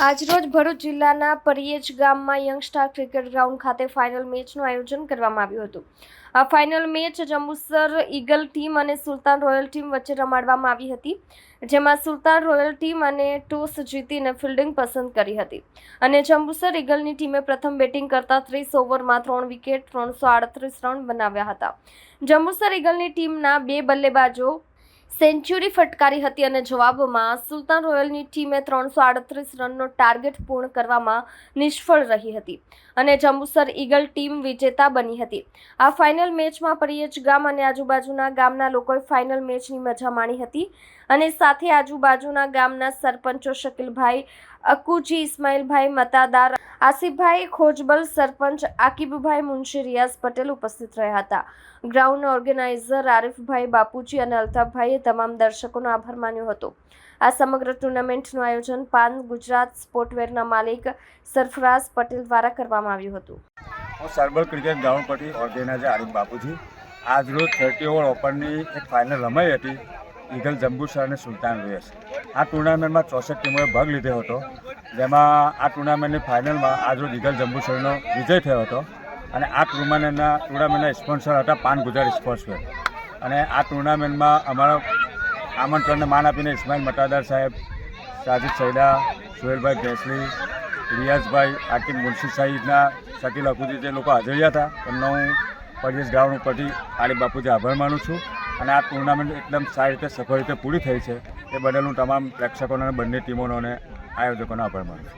આજરોજ ભરૂચ જિલ્લાના પરિયેજ ગામમાં યંગસ્ટાર ક્રિકેટ ગ્રાઉન્ડ ખાતે ફાઇનલ મેચનું આયોજન કરવામાં આવ્યું હતું. આ final match Jambusar eagle team અને સુલતાન રોયલ ટીમ વચ્ચે રમાડવામાં આવી હતી, જેમાં સુલતાન રોયલ ટીમ અને ટોસ જીતીને ફિલ્ડિંગ પસંદ કરી હતી અને જંબુસર ઈગલની ટીમે પ્રથમ બેટિંગ કરતા 30 ઓવરમાં 3 વિકેટ 338 રન બનાવ્યા હતા. જંબુસર ઈગલની ટીમના 2 બલ્લેબાજો સેન્ચુરી ફટકારી હતી અને જવાબમાં સુલતાન રોયલની ટીમે 338 રનનો ટાર્ગેટ પૂર્ણ કરવામાં નિષ્ફળ રહી હતી અને જંબુસર ઈગલ ટીમ વિજેતા બની હતી. આ ફાઇનલ મેચમાં પરિયેજ ગામ અને આજુબાજુના ગામના લોકોએ ફાઇનલ મેચની મજા માણી હતી અને સાથે આજુબાજુના ગામના સરપંચો શકીલભાઈ, અકુજી, ઇસ્માઇલભાઈ મતાદાર, આસિફભાઈ ખોજબલ, સરપંચ આકિબભાઈ, મુનશી રિયાઝ પટેલ ઉપસ્થિત રહ્યા હતા. ગ્રાઉન્ડના ઓર્ગેનાઇઝર આરિફભાઈ બાપુજી અને અલ્તાફભાઈએ તમામ દર્શકોનો આભાર માન્યો હતો. આ સમગ્ર ટુર્નામેન્ટનું આયોજન પાન ગુજરાત સ્પોર્ટવેરના માલિક સરફરાઝ પટેલ દ્વારા કરવામાં આવ્યું હતું. હું સરબલ ક્રિકેટ ગ્રાઉન્ડ પરથી ઓર્ગેનાઇઝર આરિફ બાપુજી. આજરોજ 30 ઓવર ઓપનની એક ફાઇનલ રમાઈ હતી, ઈગલ જંબુસર અને સુલતાન રોયલ્સ. આ ટુર્નામેન્ટમાં 64 ટીમોએ ભાગ લીધો હતો, જેમાં આ ટુર્નામેન્ટની ફાઇનલમાં આજરોજ ઈગલ જંબુસરનો વિજય થયો હતો અને આ ટુર્નામેન્ટના સ્પોન્સર હતા પાન ગુજરાત સ્પોર્ટ્સવેર. અને આ ટુર્નામેન્ટમાં અમારા આમંત્રણને માન આપીને ઇસ્માઇલ મતાદાર સાહેબ, સાજિદ સૈદા, સુહેલભાઈ ભેંસલી, રિયાઝભાઈ, આકિબ, મુનશી સહિતના શકીલ, અકુજી જે લોકો હાજર હતા, એમનો હું પરિયેજ ગ્રાઉન્ડ ઉપરથી આરિફ બાપુજી આભાર માનું છું. અને આ ટુર્નામેન્ટ એકદમ સારી રીતે સફળ રીતે પૂરી થઈ છે, એ બદલ હું તમામ પ્રેક્ષકોનો અને બંને ટીમોનો અને આયોજકોનો આભાર માનું છું.